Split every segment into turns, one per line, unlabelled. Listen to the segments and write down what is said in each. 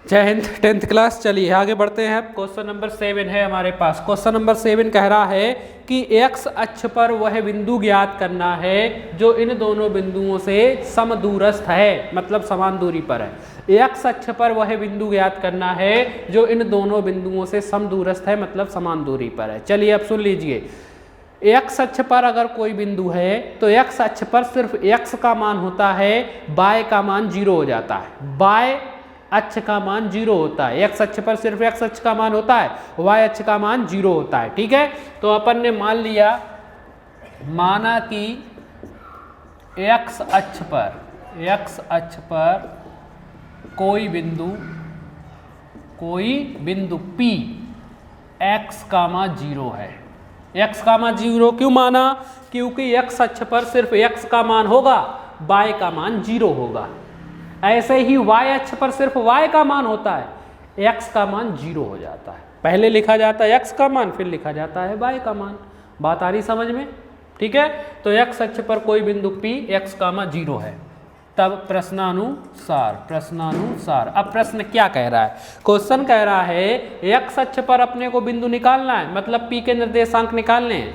जय Hind 10th class. चलिए आगे बढ़ते हैं। क्वेश्चन नंबर 7 है हमारे पास। क्वेश्चन नंबर 7 कह रहा है कि x अक्ष पर वह बिंदु ज्ञात करना है जो इन दोनों बिंदुओं से समदूरस्थ है, मतलब समान दूरी पर है। x अक्ष पर वह बिंदु ज्ञात करना है जो इन दोनों बिंदुओं से समदूरस्थ है, मतलब समान दूरी पर है। चलिए अब सुन लीजिए, x अक्ष पर अगर कोई बिंदु है तो x अक्ष पर सिर्फ x का मान होता है, y का मान 0 हो जाता है। y अक्ष का मान 0 होता है। x अक्ष पर सिर्फ x अक्ष का मान होता है, y अक्ष का मान 0 होता है। ठीक है, तो अपन ने मान लिया, माना कि x अक्ष पर कोई बिंदु P x का मान 0 है। x का मान 0 क्यों माना? क्योंकि x अक्ष पर सिर्फ x का मान होगा, y का मान 0 होगा। ऐसे ही y अक्ष पर सिर्फ y का मान होता है, x का मान 0 हो जाता है। पहले लिखा जाता है x का मान, फिर लिखा जाता है y का मान। बात आ रही समझ में? ठीक है, तो x अक्ष पर कोई बिंदु P x का मान 0 है। तब प्रश्नानुसार अब प्रश्न क्या कह रहा है? क्वेश्चन कह रहा है x अक्ष पर अपने को बिंदु निकालना है, मतलब P के निर्देशांक निकालने हैं।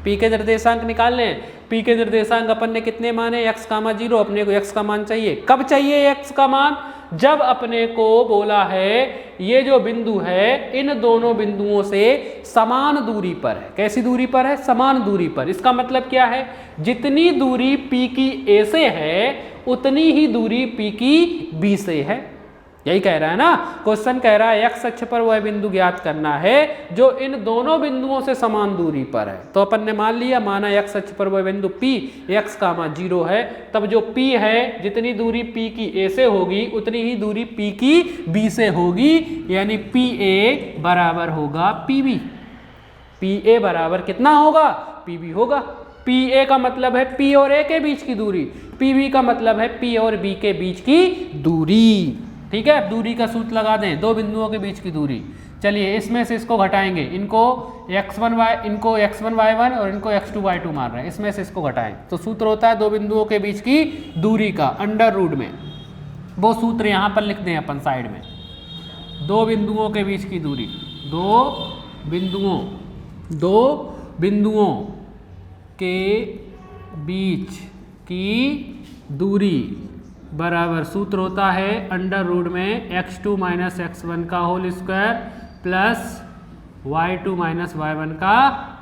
P के निर्देशांक निकालने हैं। P के निर्देशांक अपन ने कितने माने? x का मान 0, अपने को x का मान चाहिए। कब चाहिए x का मान? जब अपने को बोला है ये जो बिंदु है इन दोनों बिंदुओं से समान दूरी पर है। कैसी दूरी पर है? समान दूरी पर। इसका मतलब क्या है? जितनी दूरी P की A से है उतनी ही दूरी P की B से है। यही कह रहा है ना क्वेश्चन। कह रहा है x अक्ष पर वह बिंदु ज्ञात करना है जो इन दोनों बिंदुओं से समान दूरी पर है। तो अपन ने मान लिया, माना x अक्ष पर वह बिंदु P x का मान 0 है। तब जो P है, जितनी दूरी P की A से होगी उतनी ही दूरी P की B से होगी, यानी PA बराबर होगा PB। PA बराबर कितना होगा? PB होगा। PA का मतलब है P और A के बीच की दूरी, PB का मतलब है P और B के बीच की दूरी। ठीक है, दूरी का सूत्र लगा दें, दो बिंदुओं के बीच की दूरी। चलिए इसमें से इसको घटाएंगे, इनको x1 y1 और इनको x2 y2 मान रहे हैं, इसमें से इसको घटाएं तो सूत्र होता है दो बिंदुओं के बीच की दूरी का अंडर रूट में। वो सूत्र यहाँ पर लिख दें अपन साइड में। दो बिंदुओं के बीच की दूरी, दो बिंदुओं के बीच की दूरी बराबर सूत्र होता है अंडर रूट में x2 माइनस x1 का whole square plus y2 minus y1 का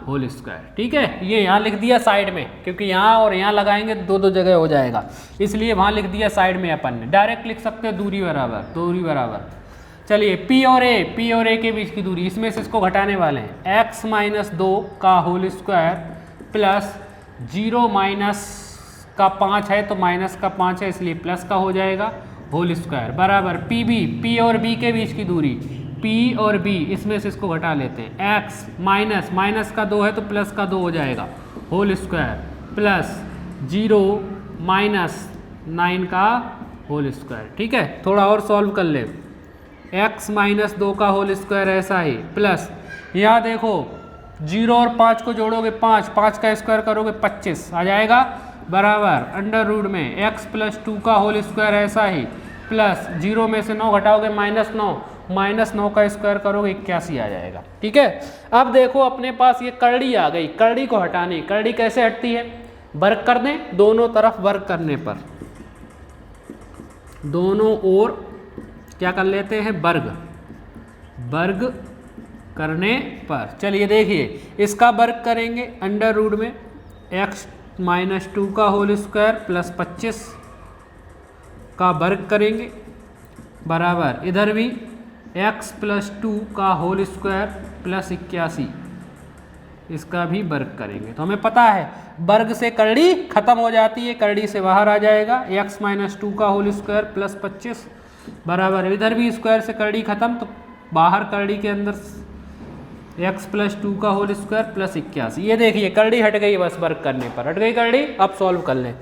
होल स्क्वायर। ठीक है, ये यहाँ लिख दिया साइड में, क्योंकि यहाँ और यहाँ लगाएंगे दो जगह हो जाएगा, इसलिए वहाँ लिख दिया साइड में। अपन ने डायरेक्ट लिख सकते हैं दूरी बराबर। चलिए P और A के बीच की दूरी, इसमें से इसको घटाने वाले हैं, x माइनस 2 का होल स्क्वायर प्लस 0 माइनस का 5 है तो माइनस का 5 है इसलिए प्लस का हो जाएगा होल स्क्वायर बराबर P और B के बीच की दूरी, P और B इसमें से इसको घटा लेते हैं, x माइनस का 2 है तो प्लस का 2 हो जाएगा होल स्क्वायर प्लस 0 माइनस 9 का होल स्क्वायर। ठीक है, थोड़ा और सॉल्व कर ले, x माइनस 2 का होल स्क्वायर ऐसा ही प्लस, यहाँ देखो 0 और 5 को जोड़ोगे 5 का स्क्वायर करोगे 25 आ जाएगा बराबर अंडर रूट में x प्लस 2 का होल स्क्वायर ऐसा ही प्लस 0 में से 9 घटाओगे माइनस 9 का स्क्वायर करोगे 81 आ जाएगा। ठीक है, अब देखो अपने पास ये करड़ी आ गई, करड़ी को हटाने, करड़ी कैसे हटती है? वर्ग कर दें, दोनों तरफ वर्ग करने पर, दोनों ओर क्या कर लेते हैं? वर्ग करने पर। चलिए देखिए, इसका वर्ग करेंगे अंडर रूट में x माइनस 2 का होल स्क्वायर प्लस 25 का वर्ग करेंगे बराबर, इधर भी x प्लस 2 का होल स्क्वायर प्लस 81 इसका भी वर्ग करेंगे। तो हमें पता है वर्ग से करड़ी खत्म हो जाती है, करड़ी से बाहर आ जाएगा, x माइनस 2 का होल स्क्वायर प्लस 25 बराबर, इधर भी स्क्वायर से करड़ी खत्म तो बाहर करड़ी के अंदर x प्लस 2 का होल स्क्वायर प्लस 81। ये देखिए करड़ी हट गई, बस वर्ग करने पर हट गई करड़ी। अब सॉल्व कर लें,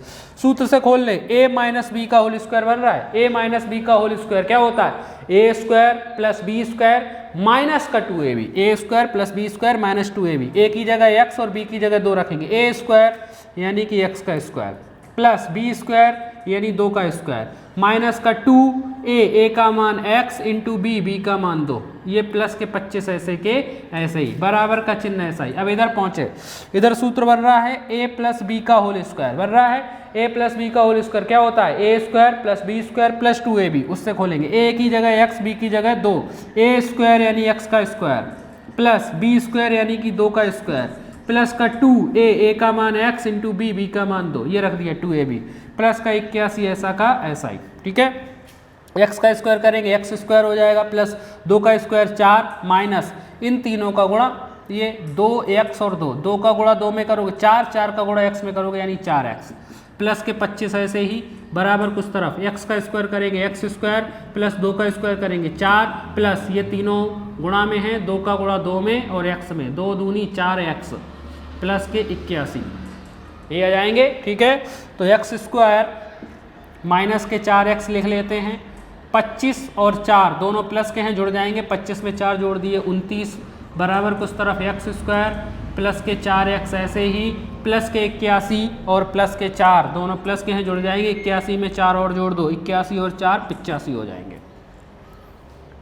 सूत्र से खोल लें, a माइनस बी का होल स्क्वायर बन रहा है, a माइनस बी का होल स्क्वायर क्या होता है? a square plus B square minus का 2ab, a square plus B square minus 2ab, a की जगह x और b की जगह 2 रखेंगे, a स्क्वायर यानी कि x का स्क्वायर प्लस बी स्क्वायर यानी 2 का स्क्वायर माइनस का 2a का मान x इंटू बी का मान 2, ये प्लस के 25 ऐसे के ऐसे ही, बराबर का चिन्ह ऐसा ही। अब इधर पहुंचे, इधर सूत्र बन रहा है a प्लस बी का होल स्क्वायर बन रहा है। a प्लस बी का होल स्क्वायर क्या होता है, a square plus B square plus 2ab, उससे खोलेंगे a की जगह x, b की जगह 2, a स्क्वायर यानी x का स्क्वायर प्लस b स्क्वायर यानी कि 2 का स्क्वायर प्लस का 2a का मान x इंटू बी का मान 2, ये रख दिया 2ab प्लस का 81 ऐसा का ऐसा ही, ठीक है। x का स्क्वायर करेंगे x स्क्वायर हो जाएगा प्लस 2 का स्क्वायर 4 माइनस इन तीनों का गुणा, ये 2x और 2 का गुणा 2 में करोगे 4 का गुणा x में करोगे यानी 4x प्लस के 25 ऐसे ही बराबर कुछ तरफ x का स्क्वायर करेंगे x स्क्वायर प्लस 2 का स्क्वायर करेंगे 4 प्लस ये तीनों गुणा में है 2 का गुणा 2 में और x में 2 दूनी 4x प्लस के 81, ये आ जाएंगे, ठीक है। तो x स्क्वायर माइनस के 4x लिख लेते हैं, 25 और 4 दोनों प्लस के हैं जुड़ जाएंगे, 25 में 4 जोड़ दिए 29 बराबर कुछ तरफ x स्क्वायर प्लस के 4x ऐसे ही प्लस के 81 और प्लस के 4 दोनों प्लस के हैं जुड़ जाएंगे, 81 में 4 और जोड़ दो 81 और 4 85 हो जाएंगे,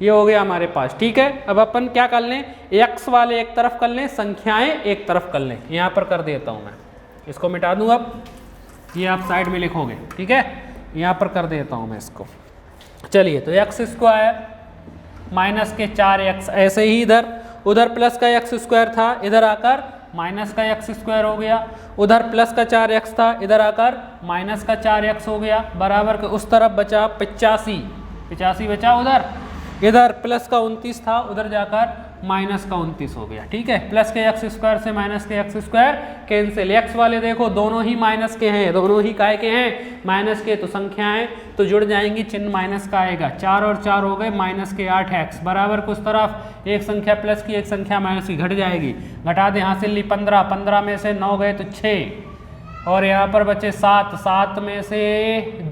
ये हो गया हमारे पास, ठीक है। अब अपन क्या कर लें, x वाले एक तरफ कर लें, संख्याएं एक तरफ कर लें, यहाँ पर कर देता हूँ मैं, इसको मिटा दूँ, अब ये आप साइड में लिखोगे, ठीक है, यहाँ पर कर देता हूँ मैं इसको। चलिए तो x स्क्वायर माइनस के 4x ऐसे ही इधर, उधर प्लस का x स्क्वायर था इधर आकर माइनस का x स्क्वायर हो गया, उधर प्लस का 4x था इधर आकर माइनस का 4x हो गया बराबर के उस तरफ बचा 85 बचा, उधर इधर प्लस का 29 था उधर जाकर माइनस का 29 हो गया, ठीक है। प्लस के x स्क्वायर से माइनस के x स्क्वायर कैंसिल, x वाले देखो दोनों ही माइनस के हैं, दोनों ही काय के हैं माइनस के, तो संख्याएं तो जुड़ जाएंगी, चिन्ह माइनस का आएगा, 4 और 4 हो गए माइनस के 8x बराबर कुछ तरफ एक संख्या प्लस की एक संख्या माइनस की घट जाएगी, घटा दे हासिल ली 15 में से 9 गए तो 6 और यहाँ पर बचे 7 में से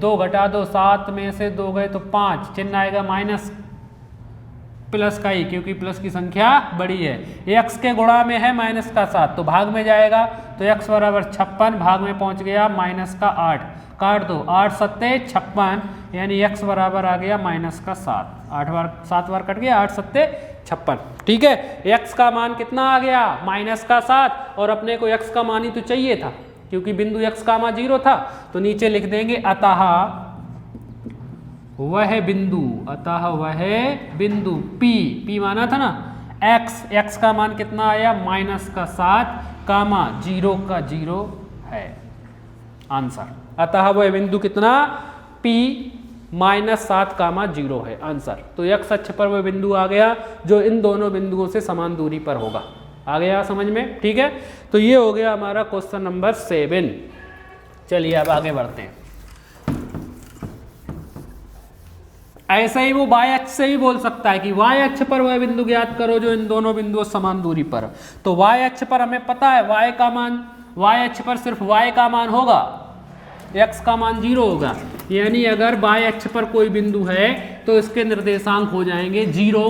2 घटा दो, 7 में से 2 गए तो 5, चिन्ह आएगा माइनस प्लस का ही, क्योंकि प्लस की संख्या बड़ी है, x के गुणा में है माइनस का 7 तो भाग में जाएगा, तो x बराबर 56 भाग में पहुंच गया माइनस का 8, काट दो 8 सत्ते 56 यानी x बराबर आ गया माइनस का 7 बार कट गया 8 सत्ते 56, ठीक है। x का मान कितना आ गया माइनस का 7 और अपने को x का मान ही तो चाहिए था, क्योंकि बिंदु x का मान 0 था, तो नीचे लिख देंगे अतः वह बिंदु P माना था ना, x का मान कितना आया माइनस का 7 कामा 0 का 0 है आंसर, अतः वह बिंदु कितना P माइनस 7 कामा 0 है आंसर। तो x अक्ष पर वह बिंदु आ गया जो इन दोनों बिंदुओं से समान दूरी पर होगा, आ गया समझ में, ठीक है। तो ये हो गया हमारा क्वेश्चन नंबर 7। चलिए अब आगे बढ़ते हैं। ऐसा ही वो y अक्ष से भी बोल सकता है कि y अक्ष पर वह बिंदु ज्ञात करो जो इन दोनों बिंदुओं समान दूरी पर, तो y अक्ष पर हमें पता है y का मान, y अक्ष पर सिर्फ y का मान होगा, x का मान 0 होगा, यानी अगर y अक्ष पर कोई बिंदु है तो इसके निर्देशांक हो जाएंगे 0,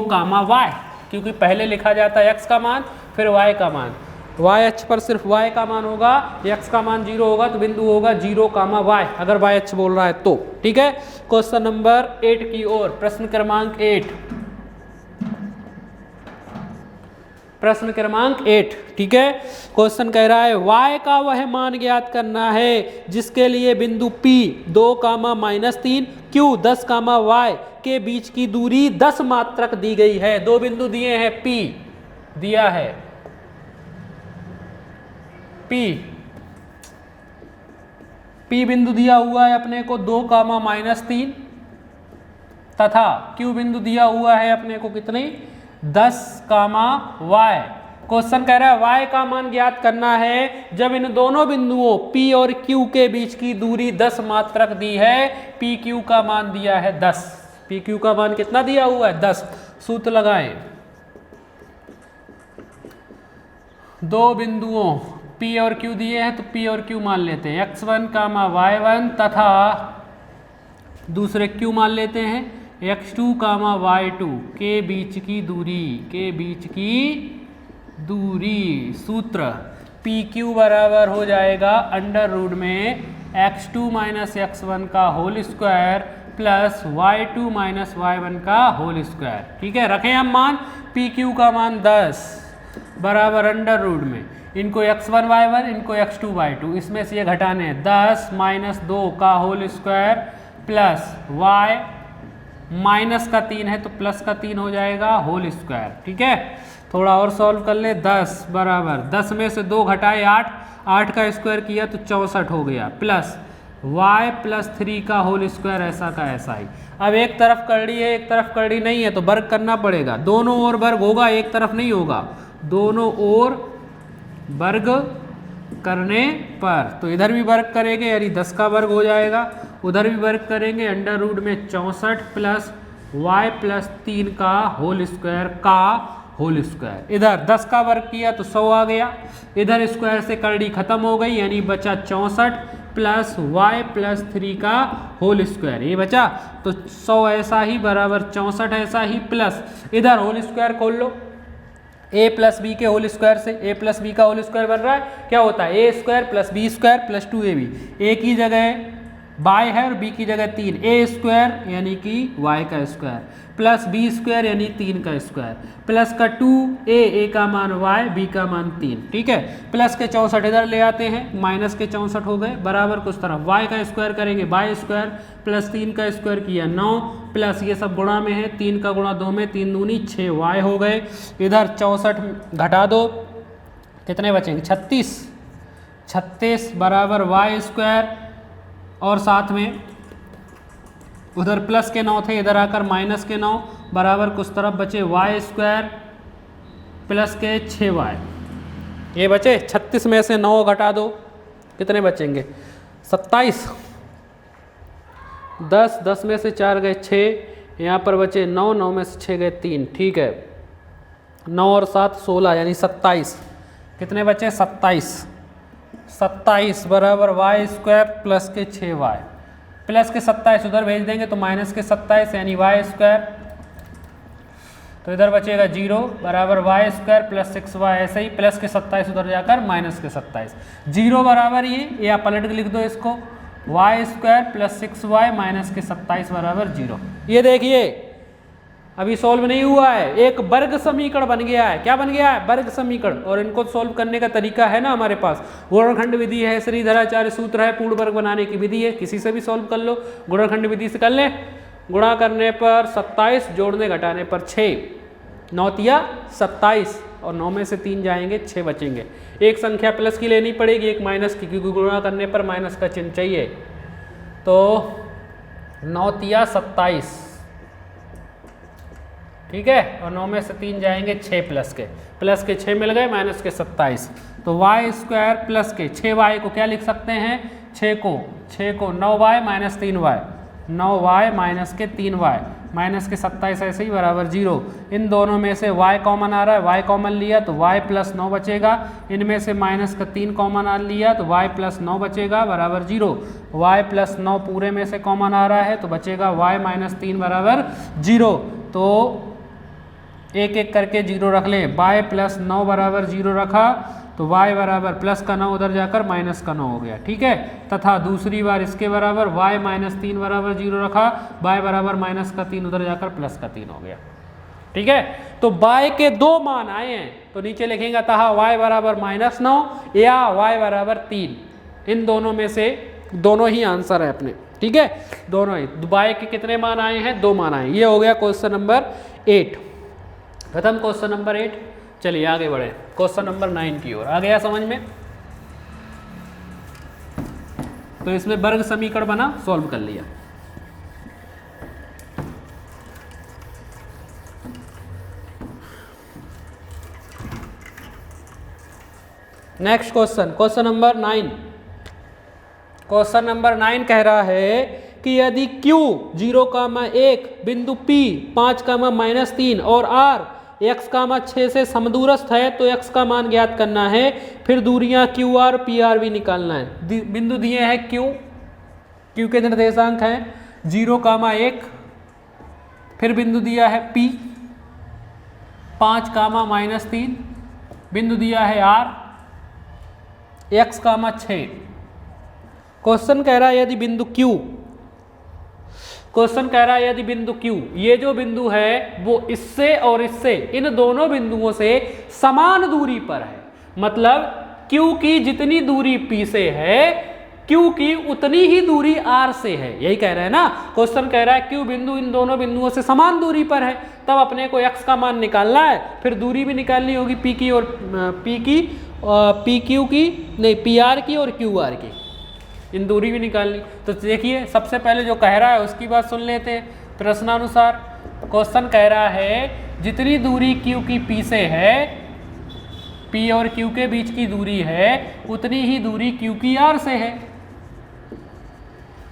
y, क्योंकि पहले लिखा जाता है x का मान फिर y का मान, y अक्ष पर सिर्फ y का मान होगा, x का मान 0 होगा तो बिंदु होगा 0, y, अगर y अक्ष बोल रहा है तो, ठीक है। क्वेश्चन नंबर 8 की ओर, प्रश्न क्रमांक 8, ठीक है। क्वेश्चन कह रहा है y का वह मान ज्ञात करना है जिसके लिए बिंदु P 2, -3 Q 10, y के बीच की दूरी 10 मात्रक दी गई है। दो बिंदु दिए हैं, P दिया है, P बिंदु दिया हुआ है अपने को 2, -3 तथा Q बिंदु दिया हुआ है अपने को कितनी 10, y। क्वेश्चन कह रहा है y का मान ज्ञात करना है जब इन दोनों बिंदुओं P और Q के बीच की दूरी 10 मात्रक दी है, PQ का मान दिया है 10, PQ का मान कितना दिया हुआ है 10। सूत्र लगाएं, दो बिंदुओं P और Q दिए हैं तो P और Q मान लेते हैं, x1, y1 तथा दूसरे Q मान लेते हैं x2, y2 के बीच की दूरी, सूत्र PQ बराबर हो जाएगा अंडर रूट में x2 - x1 का whole square plus y2 minus y1 का होल स्क्वायर। ठीक है, रखें हम मान पी क्यू का मान 10 बराबर अंडर रूट में इनको x1 y1 इनको x2 y2, इसमें से ये घटाने हैं 10 माइनस 2 का whole square plus y minus का 3 है तो प्लस का 3 हो जाएगा होल स्क्वायर। ठीक है, थोड़ा और सॉल्व कर ले। 10 बराबर 10 में से 2 घटाए 8, 8 का स्क्वायर किया तो 64 हो गया प्लस y प्लस 3 का होल स्क्वायर ऐसा का ऐसा ही। अब एक तरफ करड़ी है एक तरफ करड़ी नहीं है तो वर्ग करना पड़ेगा, दोनों ओर वर्ग होगा एक तरफ नहीं होगा, दोनों ओर वर्ग करने पर तो इधर भी वर्ग करेंगे यानी 10 का वर्ग हो जाएगा, उधर भी वर्ग करेंगे अंडर रूट में 64 प्लस y प्लस 3 का होल स्क्वायर का होल स्क्वायर। इधर 10 का वर्ग किया तो 100 आ गया, इधर स्क्वायर से करड़ी खत्म हो गई यानी बचा 64 प्लस y प्लस 3 का होल स्क्वायर, ये बचा तो 100 ऐसा ही बराबर 64 ऐसा ही प्लस इधर होल स्क्वायर खोल लो, a प्लस बी के होल स्क्वायर से a प्लस बी का होल स्क्वायर बन रहा है, क्या होता है a square plus B square plus 2ab, a की जगह बाय है और b की जगह 3, a स्क्वायर यानी कि y का स्क्वायर प्लस b स्क्वायर यानी 3 का स्क्वायर प्लस का 2a का मान y b का मान 3। ठीक है, प्लस के 64 इधर ले आते हैं, माइनस के 64 हो गए बराबर कुछ तरफ y का स्क्वायर करेंगे y स्क्वायर प्लस 3 का स्क्वायर किया 9 प्लस ये सब गुणा में है 3 का गुणा 2 में 3 दूनी 6y हो गए, इधर 64 घटा दो कितने बचेंगे 36 बराबर y स्क्वायर और साथ में उधर प्लस के 9 थे इधर आकर माइनस के 9 बराबर कुछ तरफ बचे y स्क्वायर प्लस के 6y, ये बचे 36 में से 9 घटा दो कितने बचेंगे 27, 10 में से 4 गए 6, यहाँ पर बचे 9 में से 6 गए 3। ठीक है, 9 और 7 16 यानी 27, कितने बचे 27 बराबर y स्क्वायर प्लस के 6y प्लस के 27 उधर भेज देंगे तो माइनस के 27 यानी y स्क्वायर, तो इधर बचेगा 0 बराबर y स्क्वायर प्लस 6y ऐसे ही प्लस के 27 उधर जाकर माइनस के 27, 0 बराबर ये या पलट के लिख दो इसको y square plus 6y minus के 27 बराबर 0। ये देखिए अभी सॉल्व नहीं हुआ है, एक वर्ग समीकरण बन गया है। क्या बन गया है वर्ग समीकरण, और इनको सॉल्व करने का तरीका है ना हमारे पास, गुणनखंड विधि है, श्रीधराचार्य सूत्र है, पूर्ण वर्ग बनाने की विधि है, किसी से भी सॉल्व कर लो, गुणनखंड विधि से कर ले। गुणा करने पर 27 जोड़ने घटाने पर 6, 9 तिया 27 और 9 में से 3 जाएंगे 6 बचेंगे, एक संख्या प्लस की लेनी पड़ेगी एक माइनस की क्योंकि गुणा करने पर माइनस का चिन्ह चाहिए, तो 9 तिया 27। ठीक है, और 9 में से 3 जाएंगे 6 प्लस के 6 मिल गए माइनस के 27, तो y स्क्वायर प्लस के 6y को क्या लिख सकते हैं 6 को 9y minus 3y, 9y minus के 3y माइनस के 27 ऐसे ही बराबर 0। इन दोनों में से y कॉमन आ रहा है, y कॉमन लिया तो y प्लस 9 बचेगा, इनमें से माइनस का 3 कॉमन आ लिया तो y प्लस 9 बचेगा बराबर 0। y प्लस 9 पूरे में से कॉमन आ रहा है तो बचेगा y माइनस 3 बराबर 0। तो एक एक करके 0 रख ले, y प्लस 9 बराबर 0 रखा तो y बराबर प्लस का 9 उधर जाकर माइनस का 9 हो गया। ठीक है, तथा दूसरी बार इसके बराबर y माइनस 3 बराबर 0 रखा, y बराबर माइनस का 3 उधर जाकर प्लस का 3 हो गया। ठीक है, तो y के 2 मान आए हैं तो नीचे लिखेंगे अतः y बराबर माइनस 9 या y बराबर 3, इन दोनों में से दोनों ही आंसर है अपने। ठीक है, दोनों ही y के कितने मान आए हैं 2 मान आए। ये हो गया क्वेश्चन नंबर 8, खत्म क्वेश्चन नंबर 8। चलिए आगे बढ़े क्वेश्चन नंबर 9 की ओर। आ गया समझ में, तो इसमें वर्ग समीकरण बना, सॉल्व कर लिया। Next question number 9। Question number 9 कह रहा है कि यदि Q 0,1 बिंदु P 5,-3 और R x, 6 से समदूरस्थ है तो x का मान ज्ञात करना है, फिर दूरियां QR PR भी निकालना है। बिंदु दिए हैं Q के निर्देशांक हैं 0,1, फिर बिंदु दिया है P 5,-3, बिंदु दिया है R x, 6। क्वेश्चन कह रहा है यदि बिंदु Q क्वेश्चन कह रहा है यदि बिंदु Q, ये जो बिंदु है वो इससे और इससे, इन दोनों बिंदुओं से समान दूरी पर है, मतलब Q की जितनी दूरी P से है Q की उतनी ही दूरी R से है, यही कह रहे हैं ना। क्वेश्चन कह रहा है Q बिंदु इन दोनों बिंदुओं से समान दूरी पर है, तब अपने को x का मान निकालना है, फिर दूरी भी निकालनी होगी P की और PQ की नहीं PR की और QR की, इन दूरी भी निकालनी। तो देखिए सबसे पहले जो कह रहा है उसकी बात सुन लेते हैं। प्रश्नानुसार क्वेश्चन कह रहा है जितनी दूरी Q की P से है, P और Q के बीच की दूरी है उतनी ही दूरी Q की R से है।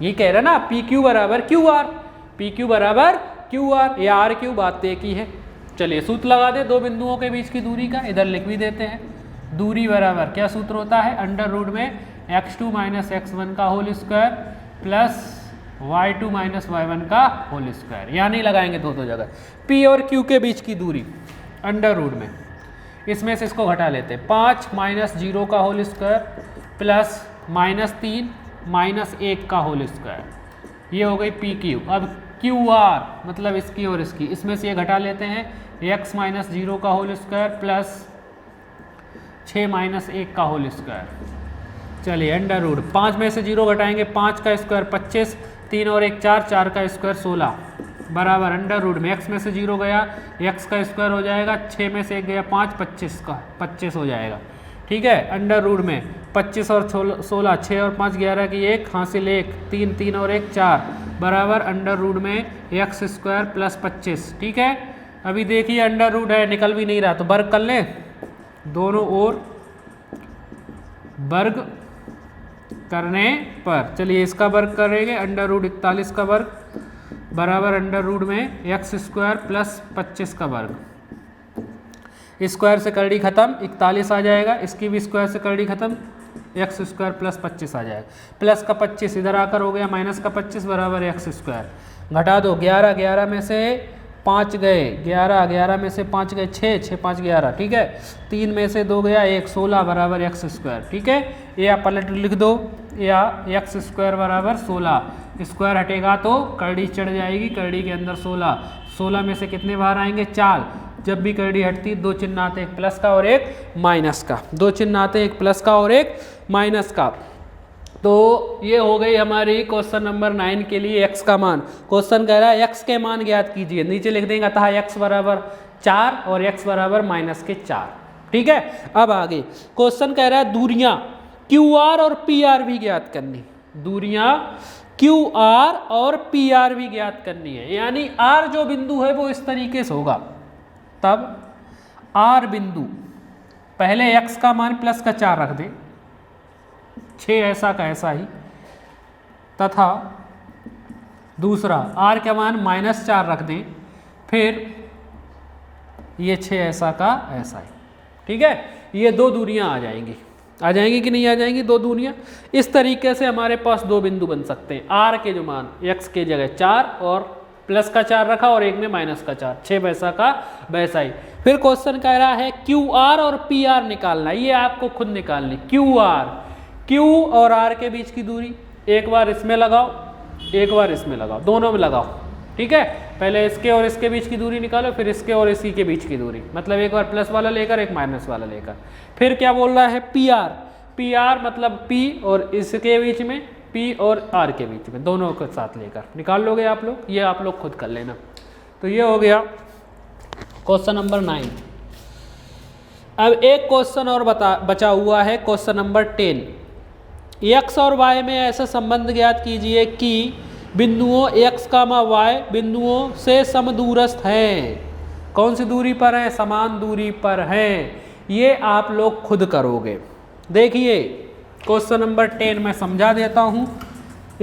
ये कह रहा है ना PQ बराबर QR, PQ बराबर QR, या RQ बात तय की है। चलिए सूत्र लगा दे दो बिंदुओं के बीच की दूरी का, इधर लिख भी देते हैं। दूरी बराबर क्या सूत्र होता है, अंडर रूट में x2 माइनस x1 का whole square plus y2 minus y1 का होल स्क्वायर, यहाँ नहीं लगाएंगे दो जगह। P और Q के बीच की दूरी अंडर रूट में, इसमें से इसको घटा लेते हैं, 5 माइनस 0 का whole square plus minus 3 minus 1 का होल स्क्वायर, ये हो गई PQ। अब QR मतलब इसकी और इसकी, इसमें से ये घटा लेते हैं, x माइनस 0 का होल स्क्वायर प्लस 6 माइनस 1 का होल स्क्वायर। चलिए अंडर रूट 5 में से 0 घटाएंगे, 5 का स्क्वायर 25, 3 और 1 4, 4 का स्क्वायर 16 बराबर अंडर रूट में x में से 0 गया x का स्क्वायर हो जाएगा, 6 में से 1 गया 5, 25 का 25 हो जाएगा। ठीक है, अंडर रूट में 25 और 16, 6 और 5 11 की 1 हासिल 1, 3 3 और 1 4 बराबर अंडर रूट में x स्क्वायर प्लस 25। ठीक है, अभी देखिए अंडर रूट है निकल भी नहीं रहा तो वर्ग कर लें, दोनों ओर वर्ग करने पर, चलिए इसका वर्ग करेंगे, अंडर रूट 41 का वर्ग बराबर अंडर रूट में x स्क्वायर प्लस 25 का वर्ग, स्क्वायर से करड़ी खत्म 41 आ जाएगा, इसकी भी स्क्वायर से करड़ी खत्म x स्क्वायर प्लस 25 आ जाएगा, प्लस का 25 इधर आकर हो गया माइनस का 25 बराबर x स्क्वायर। घटा दो 11, 11 में से 5 गए 11, 11 में से 5 गए 6, 6 5 11। ठीक है, 3 में से 2 गया 1, 16 बराबर x स्क्वायर। ठीक है, या पलट लिख दो, या x स्क्वायर बराबर 16, स्क्वायर हटेगा तो करड़ी चढ़ जाएगी, करड़ी के अंदर 16, 16 में से कितने बार आएंगे 4, जब भी करड़ी हटती दो चिन्ह आते, एक प्लस का और एक माइनस का, दो चिन्ह आते एक प्लस का और एक माइनस का। तो ये हो गई हमारी क्वेश्चन नंबर 9 के लिए x का मान। क्वेश्चन कह रहा है x के मान ज्ञात कीजिए, नीचे लिख देंगे अतः x बराबर 4 और x बराबर माइनस के 4। ठीक है, अब आगे क्वेश्चन कह रहा है दूरियां QR और PR भी ज्ञात करनी, दूरियां QR और PR भी ज्ञात करनी है, यानी R जो बिंदु है वो इस तरीके से होगा, तब R बिंदु पहले x का मान प्लस का 4 रख दे, 6 ऐसा का ऐसा ही, तथा दूसरा R का मान माइनस 4 रख दें, फिर ये 6 ऐसा का ऐसा ही। ठीक है, ये दो दूरियां आ जाएंगी कि नहीं आ जाएंगी, दो दूरियां। इस तरीके से हमारे पास दो बिंदु बन सकते हैं, R के जो मान x के जगह 4 और प्लस का 4 रखा और एक में माइनस का 4, 6 वैसा का वैसा ही। फिर क्वेश्चन कह रहा है QR और PR निकालना, ये आपको खुद निकालनी। Q और R के बीच की दूरी, एक बार इसमें लगाओ एक बार इसमें लगाओ, दोनों में लगाओ। ठीक है, पहले इसके और इसके बीच की दूरी निकालो, फिर इसके और इसी के बीच की दूरी, मतलब एक बार प्लस वाला लेकर एक माइनस वाला लेकर। फिर क्या बोल रहा है PR मतलब P और इसके बीच में, P और R के बीच में, दोनों को साथ लेकर निकाल लोगे आप लोग, ये आप लोग खुद कर लेना। तो ये हो गया क्वेश्चन नंबर 9। अब एक क्वेश्चन और बचा हुआ है, क्वेश्चन नंबर 10। x और y में ऐसा संबंध ज्ञात कीजिए कि बिंदुओं x, y बिंदुओं से समदूरस्थ हैं। कौन सी दूरी पर है, समान दूरी पर हैं। ये आप लोग खुद करोगे। देखिए क्वेश्चन नंबर 10 मैं समझा देता हूँ।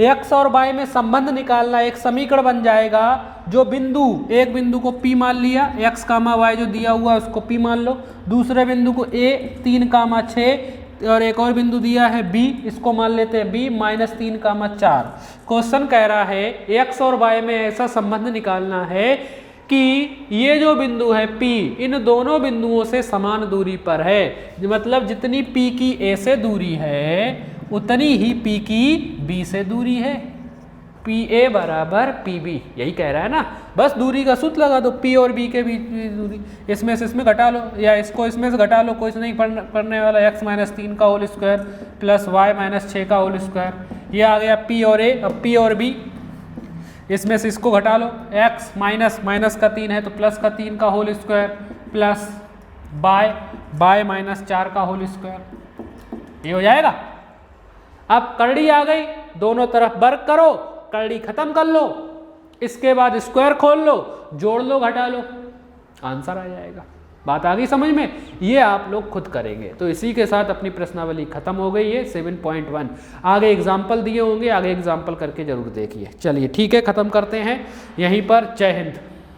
x और y में संबंध निकालना, एक समीकरण बन जाएगा जो बिंदु, एक बिंदु को P मान लिया, x, y जो दिया हुआ है उसको P मान लो, दूसरे बिंदु को A 3, 6 और एक और बिंदु दिया है B, इसको मान लेते हैं B -3, 4। क्वेश्चन कह रहा है x और y में ऐसा संबंध निकालना है कि ये जो बिंदु है P, इन दोनों बिंदुओं से समान दूरी पर है। मतलब जितनी P की A से दूरी है उतनी ही P की B से दूरी है। PA बराबर PB, यही कह रहा है ना। बस दूरी का सूत्र लगा दो, P और B के बीच की दूरी, इसमें से इसमें घटा लो या इसको इसमें से घटा लो, कुछ नहीं पढ़ने वाला। x माइनस 3 का whole square plus y minus 6 का होल स्क्वायर, ये आ गया P और A। अब P और B इसमें से इसको घटा लो, x माइनस का 3 है तो प्लस का 3 का whole square plus y minus 4 का होल स्क्वायर, ये हो जाएगा। अब करड़ी आ गई, दोनों तरफ वर्ग करो, करड़ी खत्म कर लो, इसके बाद स्क्वायर खोल लो, जोड़ लो, घटा लो, आंसर आ जाएगा। बात आ गई समझ में? ये आप लोग खुद करेंगे। तो इसी के साथ अपनी प्रश्नावली खत्म हो गई है 7.1। आगे एग्जाम्पल दिए होंगे, आगे एग्जाम्पल करके जरूर देखिए। चलिए ठीक है, खत्म करते हैं यहीं पर। जय हिंद।